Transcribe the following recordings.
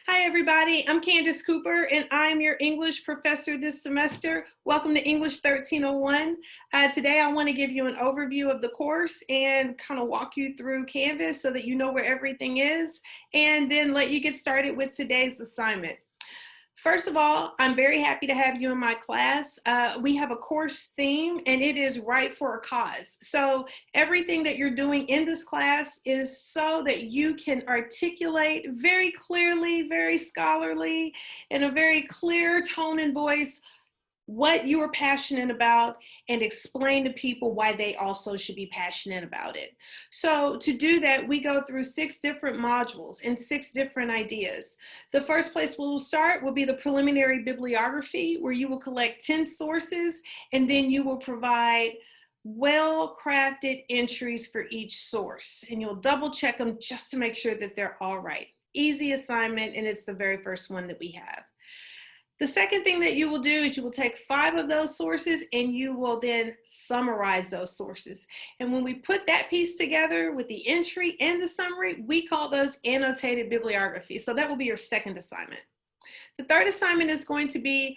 Hi, everybody. I'm Candace Cooper, and I'm your English professor this semester. Welcome to English 1301. Today, I want to give you an overview of the course and kind of walk you through Canvas so that you know where everything is, and then let you get started with today's assignment. First of all, I'm very happy to have you in my class. We have a course theme, and it is right for a cause. So everything that you're doing in this class is so that you can articulate very clearly, very scholarly, in a very clear tone and voice what you are passionate about and explain to people why they also should be passionate about it. So to do that, we go through 6 different modules and 6 different ideas. The first place we'll start will be the preliminary bibliography, where you will collect 10 sources and then you will provide well-crafted entries for each source, and you'll double check them just to make sure that they're all right. Easy assignment, and it's the very first one that we have. The second thing that you will do is you will take 5 of those sources and you will then summarize those sources. And when we put that piece together with the entry and the summary, we call those annotated bibliography. So that will be your second assignment. The third assignment is going to be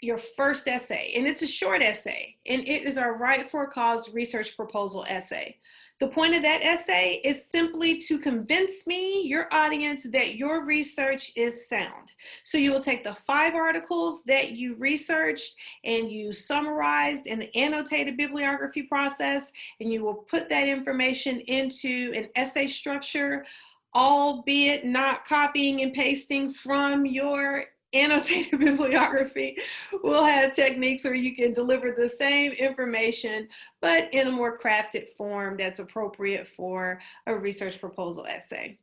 your first essay, and it's a short essay, and it is our Right for a Cause research proposal essay. The point of that essay is simply to convince me, your audience, that your research is sound. So you will take the 5 articles that you researched and you summarized in the annotated bibliography process, and you will put that information into an essay structure, albeit not copying and pasting from your annotated bibliography. We'll have techniques where you can deliver the same information, but in a more crafted form that's appropriate for a research proposal essay.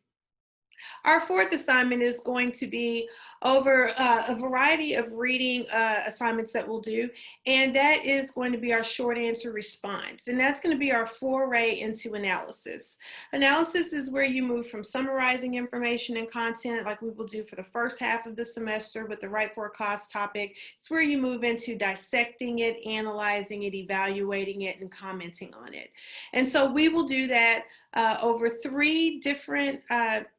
Our fourth assignment is going to be over a variety of reading assignments that we'll do, and that is going to be our short answer response, and that's going to be our foray into analysis. Analysis is where you move from summarizing information and content, like we will do for the first half of the semester with the Right for a Cause topic. It's where you move into dissecting it, analyzing it, evaluating it, and commenting on it. And so we will do that over 3 different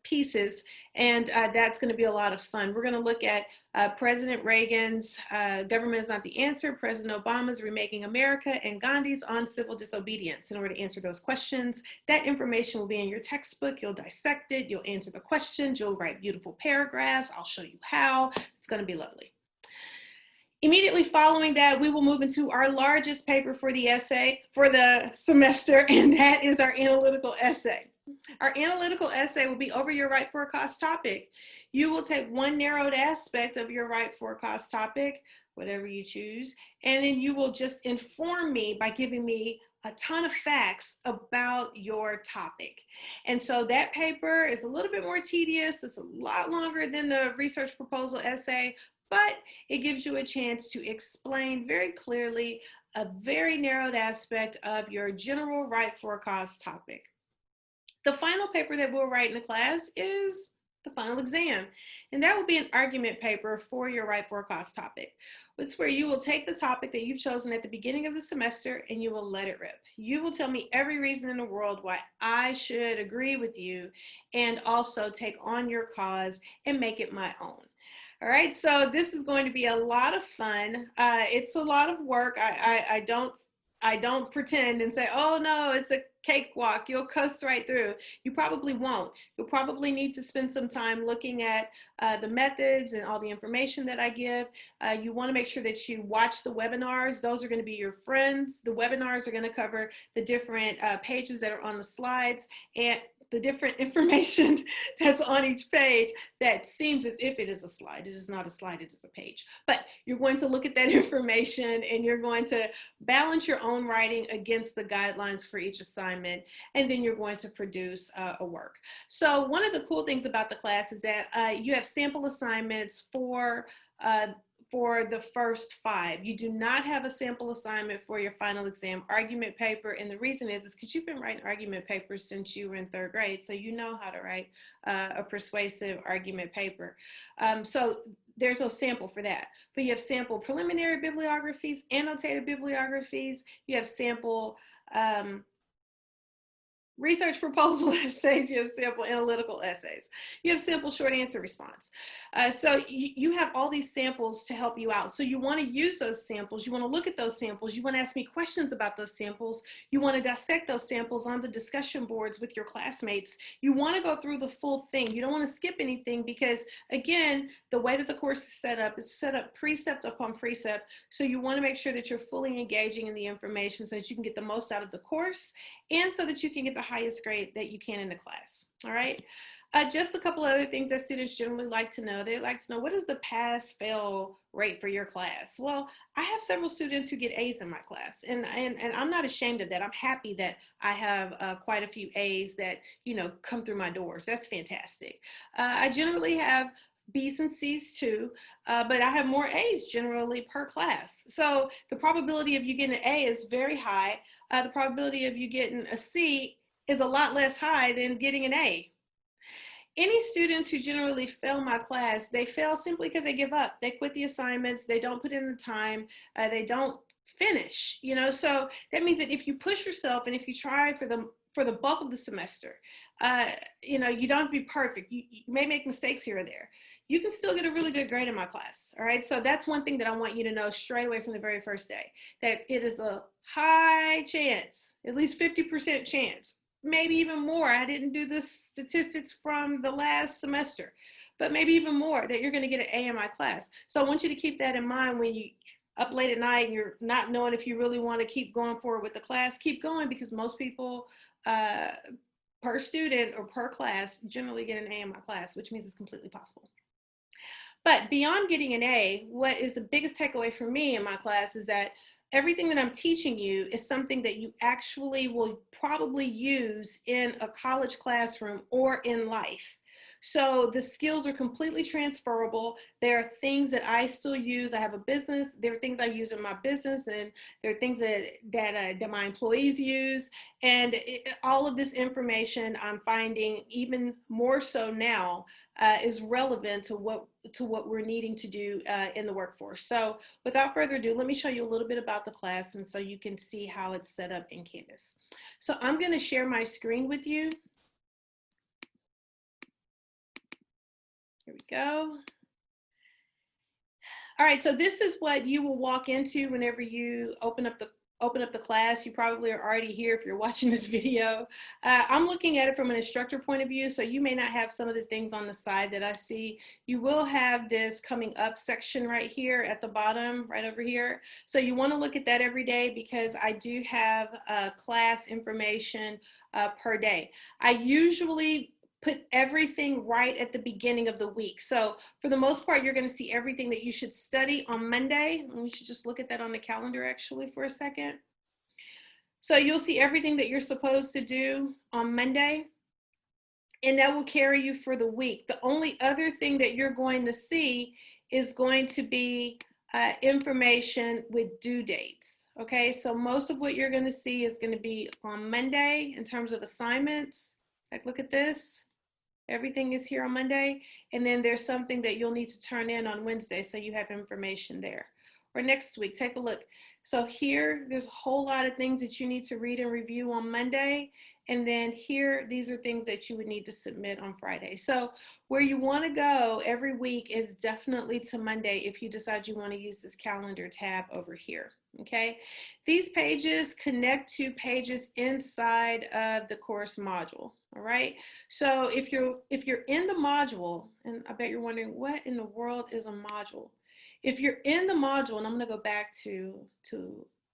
pieces, and that's going to be a lot of fun. We're going to look at President Reagan's Government is Not the Answer, President Obama's Remaking America, and Gandhi's On Civil Disobedience. In order to answer those questions, that information will be in your textbook. You'll dissect it, you'll answer the questions, you'll write beautiful paragraphs. I'll show you how. It's going to be lovely. Immediately following that, we will move into our largest paper for the essay, for the semester, and that is our analytical essay. Our analytical essay will be over your Right for a Cause topic. You will take one narrowed aspect of your Right for a Cause topic, whatever you choose, and then you will just inform me by giving me a ton of facts about your topic. And so that paper is a little bit more tedious. It's a lot longer than the research proposal essay, but it gives you a chance to explain very clearly a very narrowed aspect of your general Right for a Cause topic. The final paper that we'll write in the class is the final exam, and that will be an argument paper for your Right for a Cause topic. It's where you will take the topic that you've chosen at the beginning of the semester and you will let it rip. You will tell me every reason in the world why I should agree with you and also take on your cause and make it my own. All right, so this is going to be a lot of fun. It's a lot of work. I don't pretend and say, oh no, it's a cakewalk. You'll coast right through. You probably won't. You'll probably need to spend some time looking at the methods and all the information that I give. You want to make sure that you watch the webinars. Those are going to be your friends. The webinars are going to cover the different pages that are on the slides and the different information that's on each page that seems as if it is a slide. It is not a slide, it is a page. But you're going to look at that information and you're going to balance your own writing against the guidelines for each assignment, and then you're going to produce a work. So one of the cool things about the class is that you have sample assignments for the first 5. You do not have a sample assignment for your final exam argument paper, and the reason is because you've been writing argument papers since you were in 3rd grade, so you know how to write a persuasive argument paper. So there's no sample for that, but you have sample preliminary bibliographies, annotated bibliographies, you have sample research proposal essays, you have sample analytical essays, you have sample short answer response. So you have all these samples to help you out. So you want to use those samples, you want to look at those samples, you want to ask me questions about those samples, you want to dissect those samples on the discussion boards with your classmates. You want to go through the full thing. You don't want to skip anything because, again, the way that the course is set up precept upon precept. So you want to make sure that you're fully engaging in the information so that you can get the most out of the course and so that you can get the highest grade that you can in the class. All right. Just a couple other things that students generally like to know. They like to know, what is the pass-fail rate for your class? Well, I have several students who get A's in my class, and I'm not ashamed of that. I'm happy that I have quite a few A's that, you know, come through my doors. That's fantastic. I generally have B's and C's too, but I have more A's generally per class. So the probability of you getting an A is very high. The probability of you getting a C is a lot less high than getting an A. Any students who generally fail my class, they fail simply because they give up. They quit the assignments, they don't put in the time, they don't finish, you know. So that means that if you push yourself and if you try for the bulk of the semester, you know, you don't have to be perfect. You may make mistakes here or there. You can still get a really good grade in my class, all right? So that's one thing that I want you to know straight away from the very first day, that it is a high chance, at least 50% chance, maybe even more. I didn't do the statistics from the last semester, but maybe even more, that you're going to get an A in my class. So I want you to keep that in mind when you up late at night and you're not knowing if you really want to keep going forward with the class. Keep going, because most people per student or per class generally get an A in my class, which means it's completely possible. But beyond getting an A, what is the biggest takeaway for me in my class is that everything that I'm teaching you is something that you actually will probably use in a college classroom or in life. So the skills are completely transferable. There are things that I still use. I have a business. There are things I use in my business, and there are things that my employees use. And all of this information I'm finding even more so now is relevant to what we're needing to do in the workforce. So without further ado, let me show you a little bit about the class, and so you can see how it's set up in Canvas. So I'm going to share my screen with you. Here we go. All right, so this is what you will walk into whenever you open up the class. You probably are already here if you're watching this video. I'm looking at it from an instructor point of view, so you may not have some of the things on the side that I see. You will have this coming up section right here at the bottom, right over here. So you want to look at that every day, because I do have class information per day. I usually put everything right at the beginning of the week. So for the most part, you're going to see everything that you should study on Monday. And we should just look at that on the calendar actually for a second. So you'll see everything that you're supposed to do on Monday, and that will carry you for the week. The only other thing that you're going to see is going to be information with due dates. Okay, so most of what you're going to see is going to be on Monday in terms of assignments. Like, look at this. Everything is here on Monday, and then there's something that you'll need to turn in on Wednesday, so you have information there. Or next week, take a look. So here, there's a whole lot of things that you need to read and review on Monday, and then here, these are things that you would need to submit on Friday. So where you want to go every week is definitely to Monday if you decide you want to use this calendar tab over here. Okay, these pages connect to pages inside of the course module. All right, so if you're in the module, and I bet you're wondering, what in the world is a module? If you're in the module, and I'm going to go back to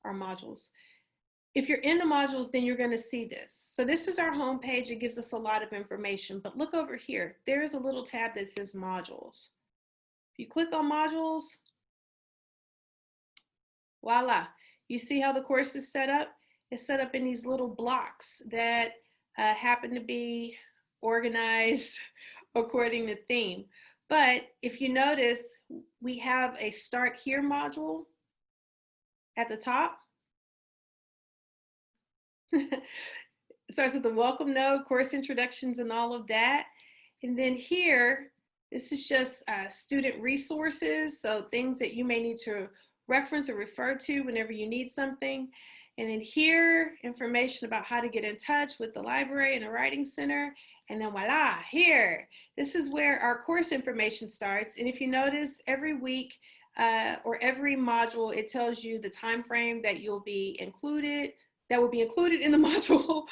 our modules. If you're in the modules, then you're going to see this. So this is our home page. It gives us a lot of information, but look over here. There's a little tab that says modules. If you click on modules, voila, you see how the course is set up? It's set up in these little blocks that happen to be organized according to theme. But if you notice, we have a Start Here module at the top. It starts with the welcome note, course introductions, and all of that. And then here, this is just student resources, so things that you may need to reference or refer to whenever you need something. And then here, information about how to get in touch with the library and the Writing Center. And then voila, here. This is where our course information starts. And if you notice, every week or every module, it tells you the time frame that you'll be included, that will be included in the module,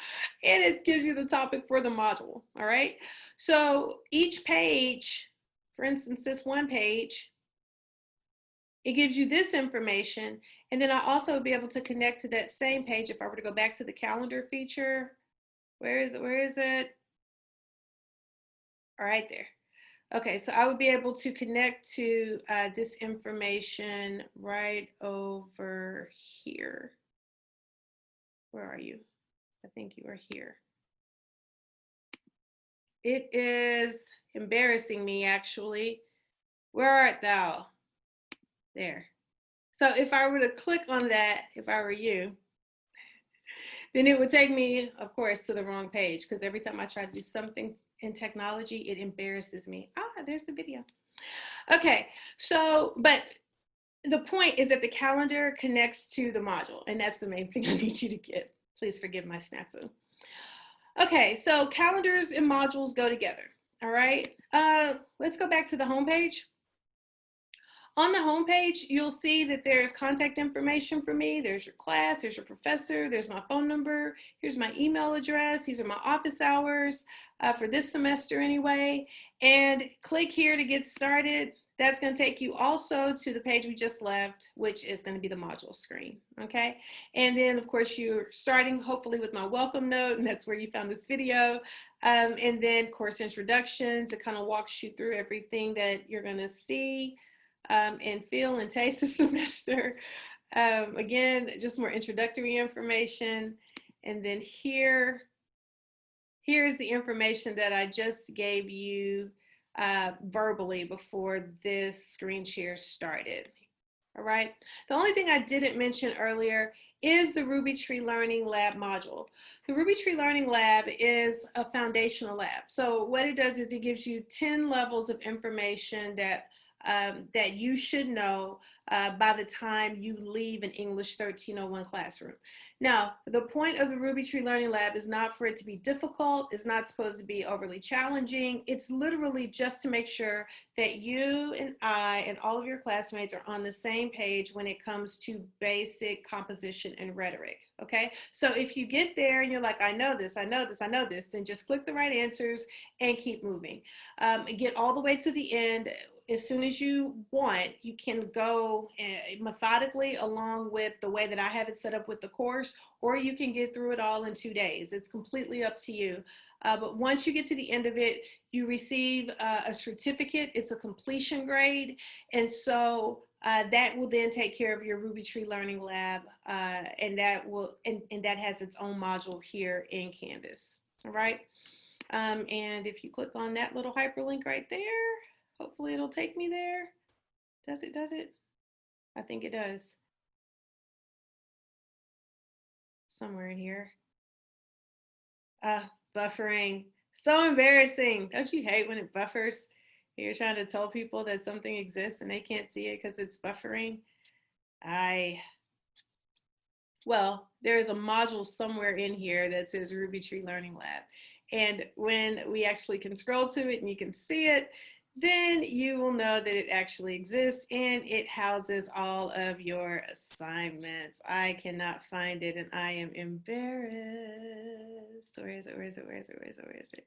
and it gives you the topic for the module, all right? So each page, for instance, this one page, it gives you this information, and then I'll also be able to connect to that same page if I were to go back to the calendar feature. Where is it? Where is it? All right, there. Okay, so I would be able to connect to this information right over here. Where are you? I think you are here. It is embarrassing me, actually. Where art thou? There. So if I were to click on that, if I were you, then it would take me, of course, to the wrong page, because every time I try to do something in technology, it embarrasses me. Ah, there's the video. Okay, so, but the point is that the calendar connects to the module, and that's the main thing I need you to get. Please forgive my snafu. Okay, so calendars and modules go together, all right? Let's go back to the home page. On the homepage, you'll see that there's contact information for me. There's your class, there's your professor, there's my phone number, here's my email address, these are my office hours for this semester anyway. And click here to get started. That's going to take you also to the page we just left, which is going to be the module screen, okay? And then, of course, you're starting hopefully with my welcome note, and that's where you found this video. And then course introductions. It kind of walks you through everything that you're going to see and feel and taste the semester. Again, just more introductory information. And then here's the information that I just gave you verbally before this screen share started. All right. The only thing I didn't mention earlier is the Ruby Tree Learning Lab module. The Ruby Tree Learning Lab is a foundational lab. So what it does is it gives you 10 levels of information that you should know by the time you leave an English 1301 classroom. Now, the point of the Ruby Tree Learning Lab is not for it to be difficult. It's not supposed to be overly challenging. It's literally just to make sure that you and I and all of your classmates are on the same page when it comes to basic composition and rhetoric, okay? So if you get there and you're like, I know this, I know this, I know this, then just click the right answers and keep moving. Get all the way to the end. As soon as you want, you can go methodically along with the way that I have it set up with the course, or you can get through it all in 2 days. It's completely up to you. But once you get to the end of it, you receive a certificate. It's a completion grade. And so that will then take care of your Ruby Tree Learning Lab, and that has its own module here in Canvas. All right. And if you click on that little hyperlink right there, hopefully it'll take me there. Does it? Does it? I think it does. Somewhere in here. Buffering. So embarrassing. Don't you hate when it buffers? You're trying to tell people that something exists and they can't see it because it's buffering. Well, there is a module somewhere in here that says Ruby Tree Learning Lab. And when we actually can scroll to it and you can see it, then you will know that it actually exists and it houses all of your assignments. I cannot find it and I am embarrassed. Where is it? Where is it? Where is it? Where is it? Where is it?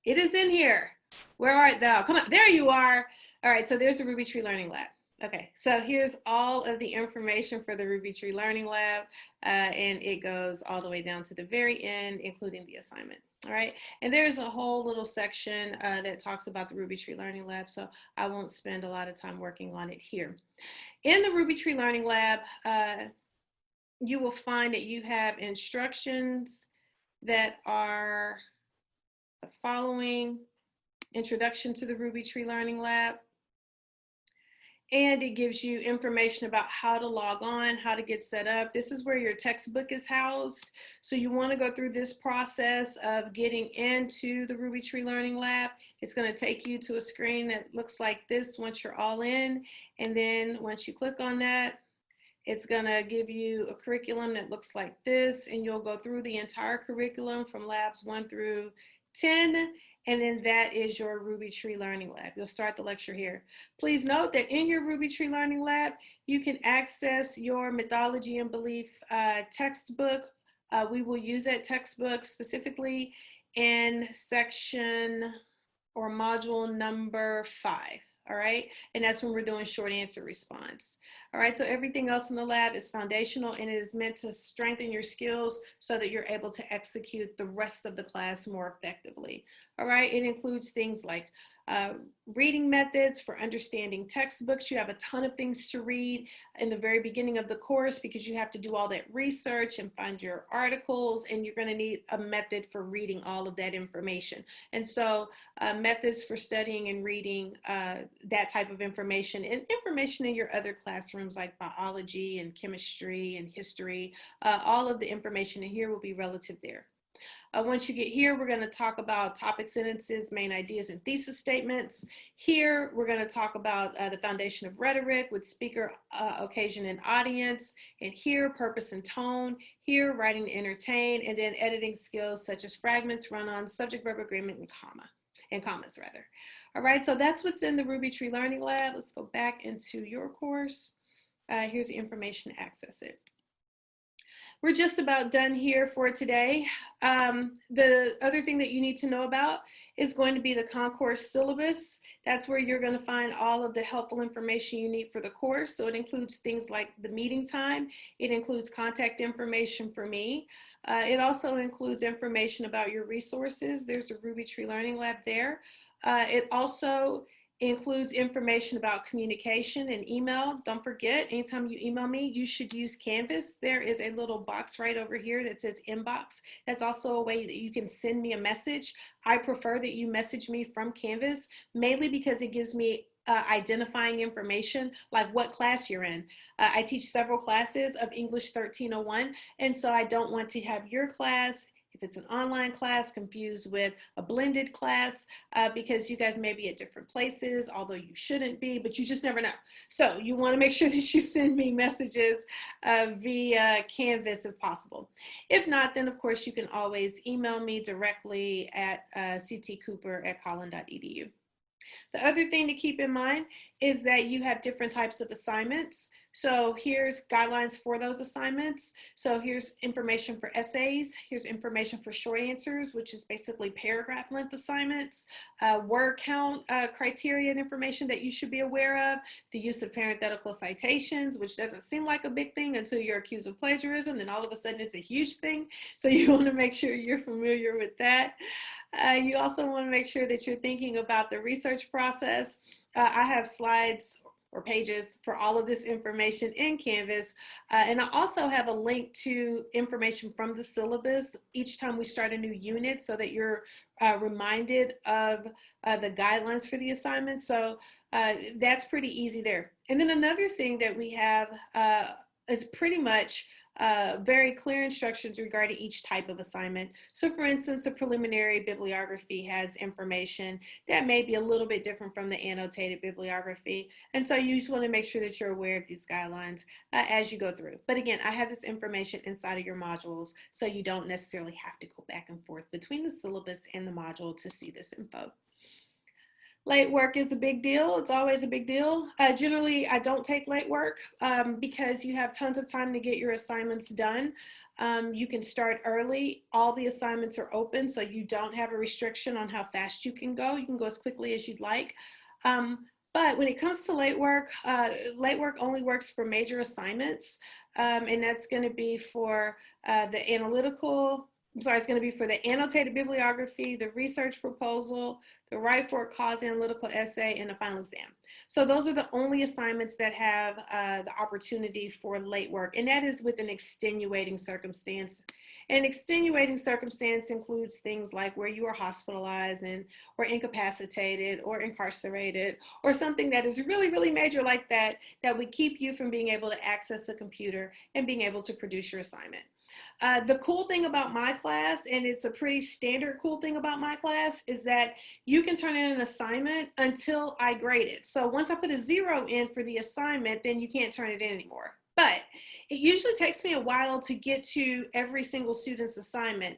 It is in here. Where art thou? Come on, there you are. All right, so there's the Ruby Tree Learning Lab. Okay, so here's all of the information for the Ruby Tree Learning Lab, and it goes all the way down to the very end, including the assignment. All right, and there's a whole little section that talks about the Ruby Tree Learning Lab, so I won't spend a lot of time working on it here. In the Ruby Tree Learning Lab, you will find that you have instructions that are the following: Introduction to the Ruby Tree Learning Lab. And it gives you information about how to log on, how to get set up. This is where your textbook is housed. So you want to go through this process of getting into the Ruby Tree Learning Lab. It's going to take you to a screen that looks like this once you're all in. And then once you click on that, It's gonna give you a curriculum that looks like this, and you'll go through the entire curriculum from labs 1 through 10, and then that is your Ruby Tree Learning Lab. You'll start the lecture here. Please note that in your Ruby Tree Learning Lab, you can access your Mythology and Belief textbook. We will use that textbook specifically in section or module number 5. All right, and that's when we're doing short answer response. All right, so everything else in the lab is foundational and it is meant to strengthen your skills so that you're able to execute the rest of the class more effectively. All right, it includes things like reading methods for understanding textbooks. You have a ton of things to read in the very beginning of the course because you have to do all that research and find your articles, and you're going to need a method for reading all of that information. And so methods for studying and reading that type of information, and information in your other classrooms like biology and chemistry and history, all of the information in here will be relative there. Once you get here, we're going to talk about topic sentences, main ideas, and thesis statements. Here, we're going to talk about the foundation of rhetoric with speaker, occasion, and audience. And here, purpose and tone. Here, writing to entertain. And then editing skills such as fragments, run-ons, subject-verb agreement, and commas rather. All right, so that's what's in the Ruby Tree Learning Lab. Let's go back into your course. Here's the information to access it. We're just about done here for today. The other thing that you need to know about is going to be the Concourse Syllabus. That's where you're going to find all of the helpful information you need for the course. So it includes things like the meeting time. It includes contact information for me. It also includes information about your resources. There's a Ruby Tree Learning Lab there. It also includes information about communication and email. Don't forget, anytime you email me, you should use Canvas. There is a little box right over here that says inbox. That's also a way that you can send me a message. I prefer that you message me from Canvas, mainly because it gives me identifying information like what class you're in. I teach several classes of English 1301, and so I don't want to have your class, if it's an online class, confused with a blended class because you guys may be at different places, although you shouldn't be, but you just never know. So you want to make sure that you send me messages via Canvas if possible. If not, then of course you can always email me directly at ctcooper@collin.edu. The other thing to keep in mind is that you have different types of assignments. So here's guidelines for those assignments. So here's information for essays. Here's information for short answers, which is basically paragraph length assignments, word count criteria and information that you should be aware of, the use of parenthetical citations, which doesn't seem like a big thing until you're accused of plagiarism, then all of a sudden it's a huge thing. So you want to make sure you're familiar with that. You also want to make sure that you're thinking about the research process. I have slides or pages for all of this information in Canvas. And I also have a link to information from the syllabus each time we start a new unit so that you're reminded of the guidelines for the assignment. So that's pretty easy there. And then another thing that we have is pretty much very clear instructions regarding each type of assignment. So for instance, the preliminary bibliography has information that may be a little bit different from the annotated bibliography. And so you just want to make sure that you're aware of these guidelines as you go through. But again, I have this information inside of your modules, so you don't necessarily have to go back and forth between the syllabus and the module to see this info. Late work is a big deal. It's always a big deal. Generally, I don't take late work because you have tons of time to get your assignments done. You can start early. All the assignments are open, so you don't have a restriction on how fast you can go. You can go as quickly as you'd like. But when it comes to late work only works for major assignments, and that's going to be for it's going to be for the annotated bibliography, the research proposal, the write for a cause analytical essay, and the final exam. So those are the only assignments that have the opportunity for late work, and that is with an extenuating circumstance. An extenuating circumstance includes things like where you are hospitalized or incapacitated or incarcerated, or something that is really, really major like that would keep you from being able to access the computer and being able to produce your assignment. The cool thing about my class, and it's a pretty standard cool thing about my class, is that you can turn in an assignment until I grade it. So once I put a 0 in for the assignment, then you can't turn it in anymore. but it usually takes me a while to get to every single student's assignment.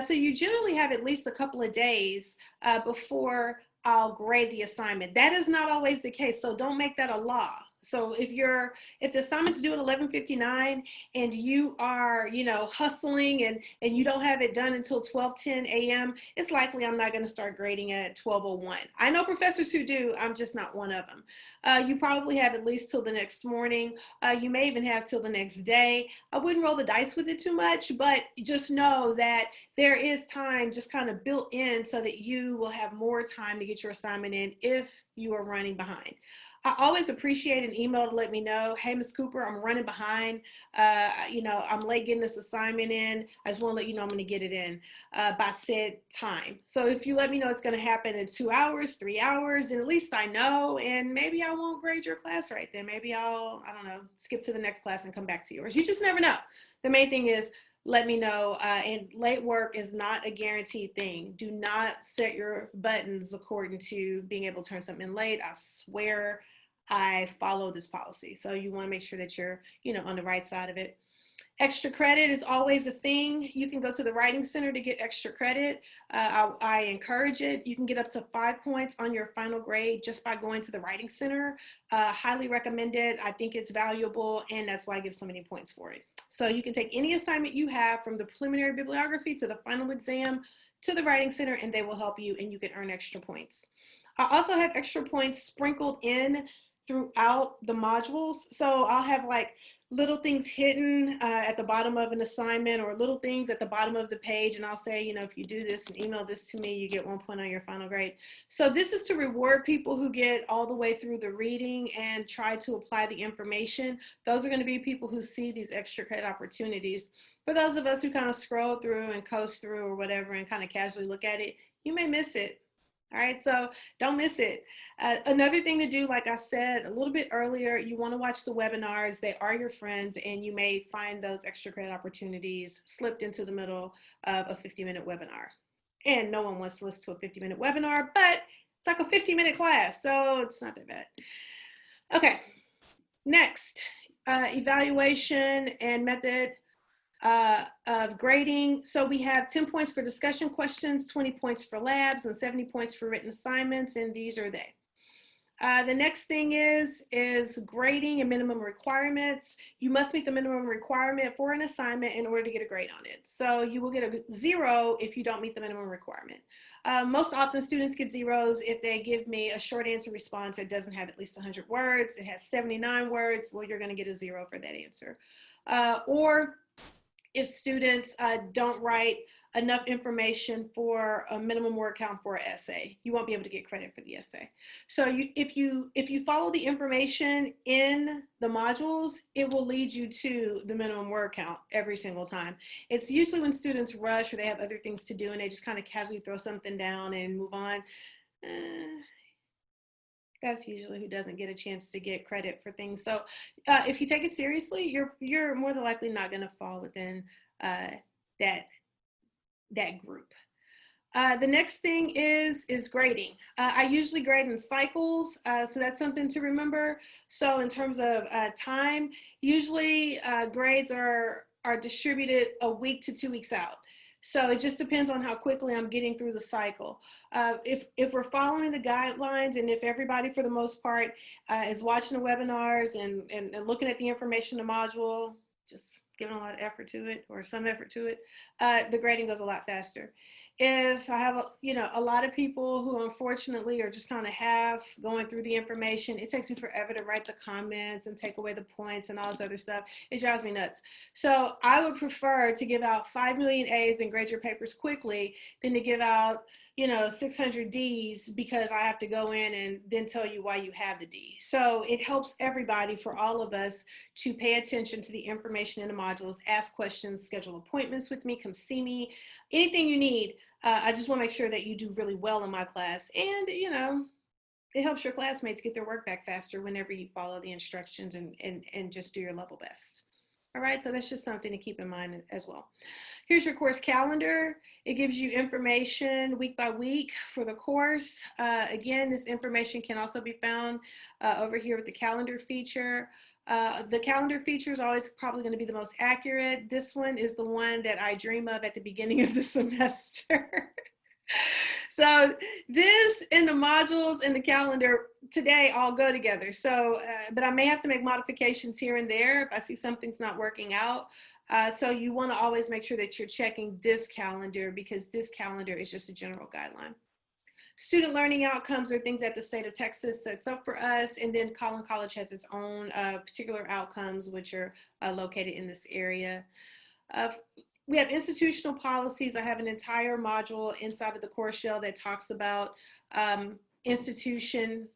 So you generally have at least a couple of days before I'll grade the assignment. That is not always the case, so don't make that a law. So if the assignment's due at 11:59 and you are, hustling and you don't have it done until 12:10 a.m., it's likely I'm not going to start grading at 12:01. I know professors who do, I'm just not one of them. You probably have at least till the next morning. You may even have till the next day. I wouldn't roll the dice with it too much, but just know that there is time just kind of built in so that you will have more time to get your assignment in if you are running behind. I always appreciate an email to let me know, hey, Ms. Cooper, I'm running behind. I'm late getting this assignment in. I just want to let you know I'm going to get it in by said time. So if you let me know it's going to happen in 2 hours, 3 hours, and at least I know, and maybe I won't grade your class right then. Maybe I'll, I don't know, skip to the next class and come back to yours. You just never know. The main thing is, let me know. And late work is not a guaranteed thing. Do not set your buttons according to being able to turn something in late. I swear I follow this policy. So you want to make sure that you're, on the right side of it. Extra credit is always a thing. You can go to the Writing Center to get extra credit. I encourage it. You can get up to 5 points on your final grade just by going to the Writing Center. Highly recommend it. I think it's valuable, and that's why I give so many points for it. So you can take any assignment you have from the preliminary bibliography to the final exam to the Writing Center, and they will help you, and you can earn extra points. I also have extra points sprinkled in throughout the modules. So I'll have like little things hidden at the bottom of an assignment, or little things at the bottom of the page, and I'll say, if you do this and email this to me, you get 1 point on your final grade. So this is to reward people who get all the way through the reading and try to apply the information. Those are going to be people who see these extra credit opportunities. For those of us who kind of scroll through and coast through or whatever and kind of casually look at it, you may miss it. All right, so don't miss it. Another thing to do, like I said a little bit earlier, you want to watch the webinars. They are your friends, and you may find those extra credit opportunities slipped into the middle of a 50-minute webinar. And no one wants to listen to a 50-minute webinar, but it's like a 50-minute class, so it's not that bad. Okay, next, evaluation and method of grading. So we have 10 points for discussion questions, 20 points for labs, and 70 points for written assignments, and these are they. The next thing is grading and minimum requirements. You must meet the minimum requirement for an assignment in order to get a grade on it. So you will get a 0 if you don't meet the minimum requirement. Most often students get 0s if they give me a short answer response that doesn't have at least 100 words. It has 79 words. Well, you're going to get a 0 for that answer. Or if students don't write enough information for a minimum word count for an essay, you won't be able to get credit for the essay. So if you follow the information in the modules, it will lead you to the minimum word count every single time. It's usually when students rush or they have other things to do and they just kind of casually throw something down and move on. That's usually who doesn't get a chance to get credit for things. So if you take it seriously, you're more than likely not going to fall within that group. The next thing is grading. I usually grade in cycles, so that's something to remember. So in terms of time, usually grades are distributed a week to 2 weeks out. So it just depends on how quickly I'm getting through the cycle. If we're following the guidelines, and if everybody for the most part is watching the webinars and looking at the information in the module, just giving a lot of effort to it, or some effort to it, the grading goes a lot faster. If I have a lot of people who unfortunately are just kind of half going through the information, it takes me forever to write the comments and take away the points and all this other stuff. It drives me nuts. So I would prefer to give out 5 million A's and grade your papers quickly than to give out 600 D's because I have to go in and then tell you why you have the D. So it helps everybody, for all of us, to pay attention to the information in the modules, ask questions, schedule appointments with me, come see me, anything you need. I just want to make sure that you do really well in my class, and it helps your classmates get their work back faster whenever you follow the instructions and just do your level best. All right, so that's just something to keep in mind as well. Here's your course calendar. It gives you information week by week for the course. Again, this information can also be found over here with the calendar feature. The calendar feature is always probably going to be the most accurate. This one is the one that I dream of at the beginning of the semester. So this and the modules and the calendar today all go together. So, but I may have to make modifications here and there if I see something's not working out. So you want to always make sure that you're checking this calendar, because this calendar is just a general guideline. Student learning outcomes are things that the state of Texas sets up for us, and then Collin College has its own particular outcomes, which are located in this area. We have institutional policies. I have an entire module inside of the course shell that talks about institution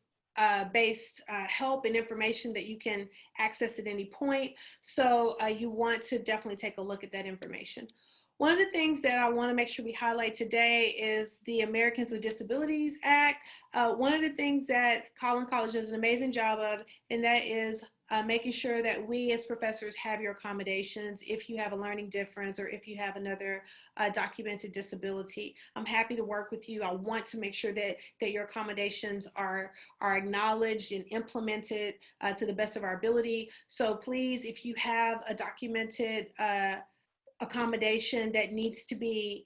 based help and information that you can access at any point. So you want to definitely take a look at that information. One of the things that I want to make sure we highlight today is the Americans with Disabilities Act. One of the things that Collin College does an amazing job of, and that is making sure that we as professors have your accommodations if you have a learning difference or if you have another documented disability. I'm happy to work with you. I want to make sure that your accommodations are acknowledged and implemented to the best of our ability. So please, if you have a documented accommodation that needs to be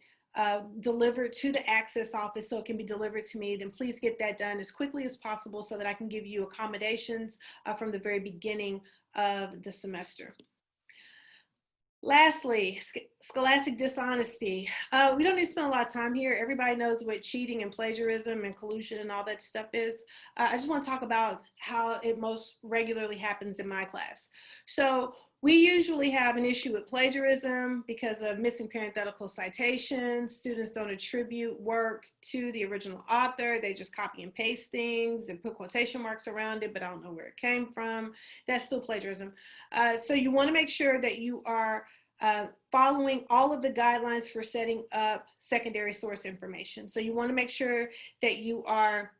delivered to the access office so it can be delivered to me, then please get that done as quickly as possible so that I can give you accommodations from the very beginning of the semester. Lastly, scholastic dishonesty. We don't need to spend a lot of time here. Everybody knows what cheating and plagiarism and collusion and all that stuff is. I just want to talk about how it most regularly happens in my class. So we usually have an issue with plagiarism because of missing parenthetical citations. Students don't attribute work to the original author. They just copy and paste things and put quotation marks around it, but I don't know where it came from. That's still plagiarism. So you want to make sure that you are following all of the guidelines for setting up secondary source information. So you want to make sure that you are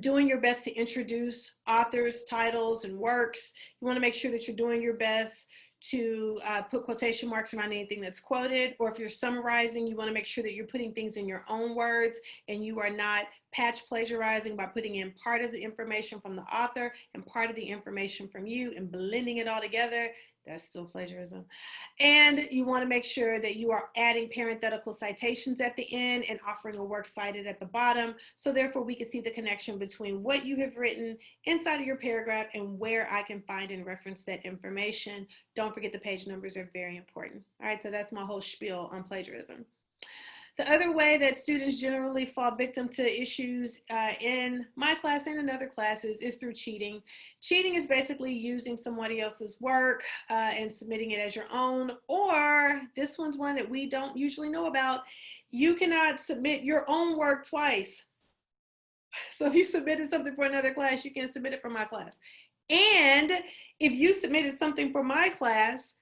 doing your best to introduce authors, titles, and works. You want to make sure that you're doing your best to put quotation marks around anything that's quoted, or if you're summarizing, you want to make sure that you're putting things in your own words and you are not patch plagiarizing by putting in part of the information from the author and part of the information from you and blending it all together. That's still plagiarism. And you want to make sure that you are adding parenthetical citations at the end and offering a works cited at the bottom. So therefore we can see the connection between what you have written inside of your paragraph and where I can find and reference that information. Don't forget the page numbers are very important. All right, so that's my whole spiel on plagiarism. The other way that students generally fall victim to issues in my class and in other classes is through cheating. Cheating is basically using somebody else's work and submitting it as your own, or this one's one that we don't usually know about. You cannot submit your own work twice. So if you submitted something for another class, you can't submit it for my class. And if you submitted something for my class,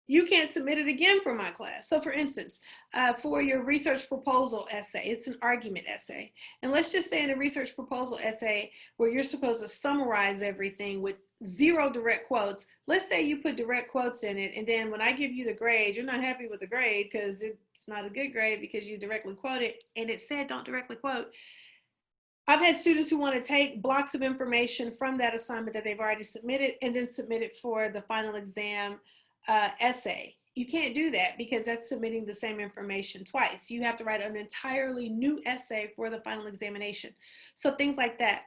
you can't submit it again for my class. So for instance, for your research proposal essay, it's an argument essay. And let's just say in a research proposal essay where you're supposed to summarize everything with 0 direct quotes, let's say you put direct quotes in it, and then when I give you the grade, you're not happy with the grade because it's not a good grade because you directly quoted and it said don't directly quote. I've had students who want to take blocks of information from that assignment that they've already submitted and then submit it for the final exam essay. You can't do that because that's submitting the same information twice. You have to write an entirely new essay for the final examination. So things like that.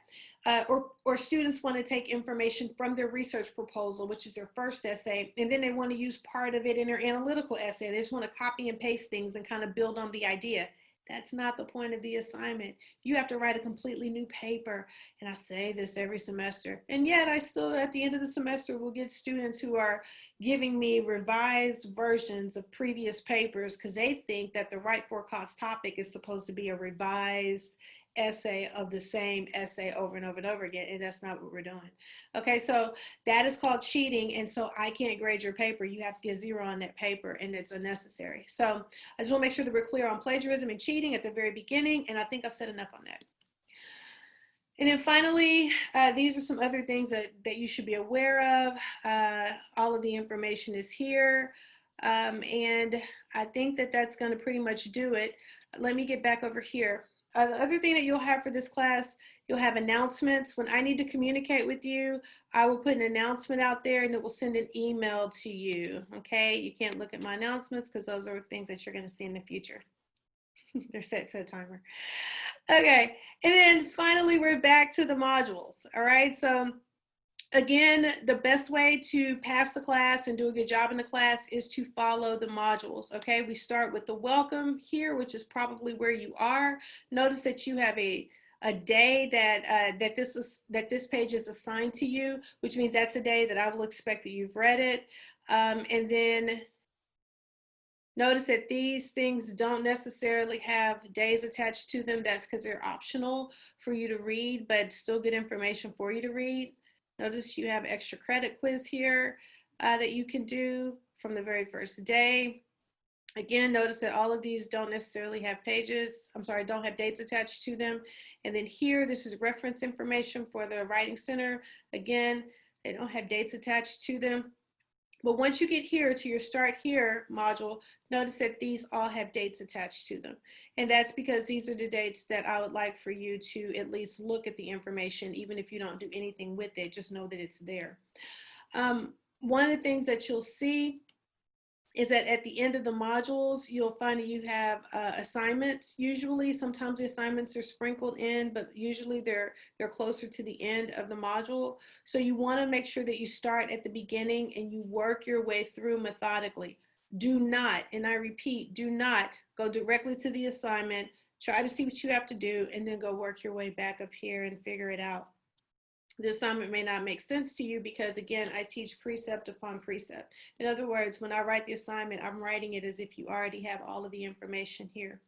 Or students want to take information from their research proposal, which is their first essay, and then they want to use part of it in their analytical essay. They just want to copy and paste things and kind of build on the idea. That's not the point of the assignment. You have to write a completely new paper. And I say this every semester. And yet I still, at the end of the semester, will get students who are giving me revised versions of previous papers because they think that the right for cost topic is supposed to be a revised essay of the same essay over and over and over again, and that's not what we're doing. Okay, so that is called cheating, and so I can't grade your paper. You have to get 0 on that paper, and it's unnecessary. So I just want to make sure that we're clear on plagiarism and cheating at the very beginning, and I think I've said enough on that. And then finally, these are some other things that you should be aware of. All of the information is here. And I think that that's going to pretty much do it. Let me get back over here. The other thing that you'll have for this class, you'll have announcements. When I need to communicate with you, I will put an announcement out there and it will send an email to you. Okay, you can't look at my announcements because those are things that you're going to see in the future. They're set to a timer. Okay, and then finally, we're back to the modules. All right, so again, the best way to pass the class and do a good job in the class is to follow the modules. Okay, we start with the welcome here, which is probably where you are. Notice that you have a day that this page is assigned to you, which means that's a day that I will expect that you've read it. And then notice that these things don't necessarily have days attached to them. That's because they're optional for you to read, but still good information for you to read. Notice you have extra credit quiz here that you can do from the very first day. Again, notice that all of these don't necessarily have don't have dates attached to them. And then here, this is reference information for the Writing Center. Again, they don't have dates attached to them. But once you get here to your Start Here module, notice that these all have dates attached to them. And that's because these are the dates that I would like for you to at least look at the information, even if you don't do anything with it, just know that it's there. One of the things that you'll see is that at the end of the modules, you'll find that you have assignments. Usually, sometimes the assignments are sprinkled in, but usually they're closer to the end of the module. So you want to make sure that you start at the beginning and you work your way through methodically. Do not, and I repeat, do not go directly to the assignment. Try to see what you have to do and then go work your way back up here and figure it out. The assignment may not make sense to you because, again, I teach precept upon precept. In other words, when I write the assignment, I'm writing it as if you already have all of the information here.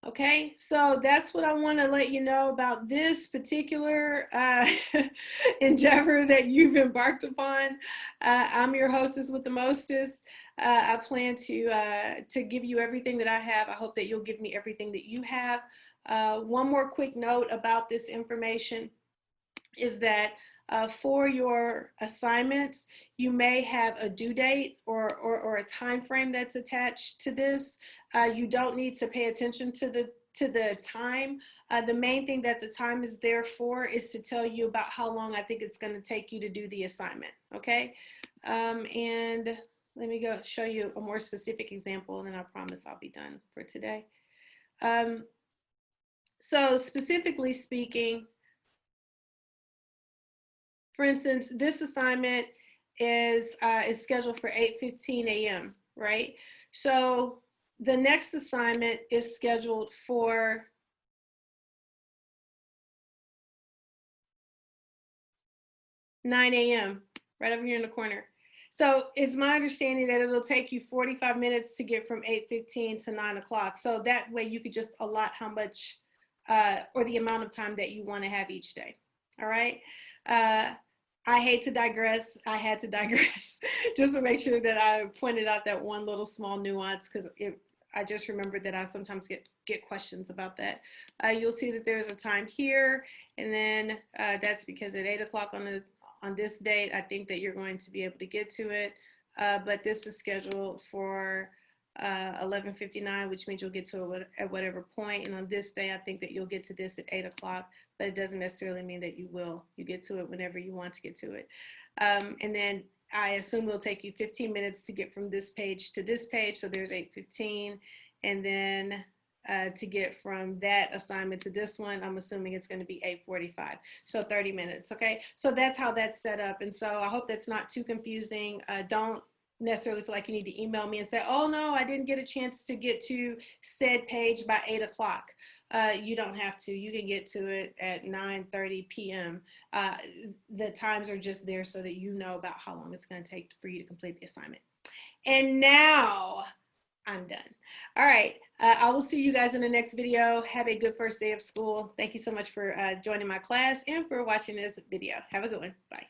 Okay, so that's what I want to let you know about this particular endeavor that you've embarked upon. I'm your hostess with the mostest. I plan to give you everything that I have. I hope that you'll give me everything that you have. One more quick note about this information is that for your assignments, you may have a due date or a time frame that's attached to this. You don't need to pay attention to the time. The main thing that the time is there for is to tell you about how long I think it's going to take you to do the assignment. Okay, and let me go show you a more specific example, and then I promise I'll be done for today. So specifically speaking, for instance, this assignment is scheduled for 8:15 a.m., right? So the next assignment is scheduled for 9 a.m., right over here in the corner. So it's my understanding that it'll take you 45 minutes to get from 8:15 to 9 o'clock. So that way you could just allot how much or the amount of time that you want to have each day. All right. I hate to digress. I had to digress just to make sure that I pointed out that one little small nuance because I just remembered that I sometimes get questions about that. You'll see that there's a time here, and then that's because at 8 o'clock on this date, I think that you're going to be able to get to it. But this is scheduled for 11:59, which means you'll get to it at whatever point. And on this day, I think that you'll get to this at 8 o'clock, but it doesn't necessarily mean that you will. You get to it whenever you want to get to it. And then I assume it'll take you 15 minutes to get from this page to this page. So there's 8:15. And then to get from that assignment to this one, I'm assuming it's going to be 8:45. So 30 minutes. Okay. So that's how that's set up. And so I hope that's not too confusing. Don't necessarily feel like you need to email me and say, oh no, I didn't get a chance to get to said page by 8 o'clock. You don't have to. You can get to it at 9:30 p.m. The times are just there so that you know about how long it's going to take for you to complete the assignment. And now I'm done. All right. I will see you guys in the next video. Have a good first day of school. Thank you so much for joining my class and for watching this video. Have a good one. Bye.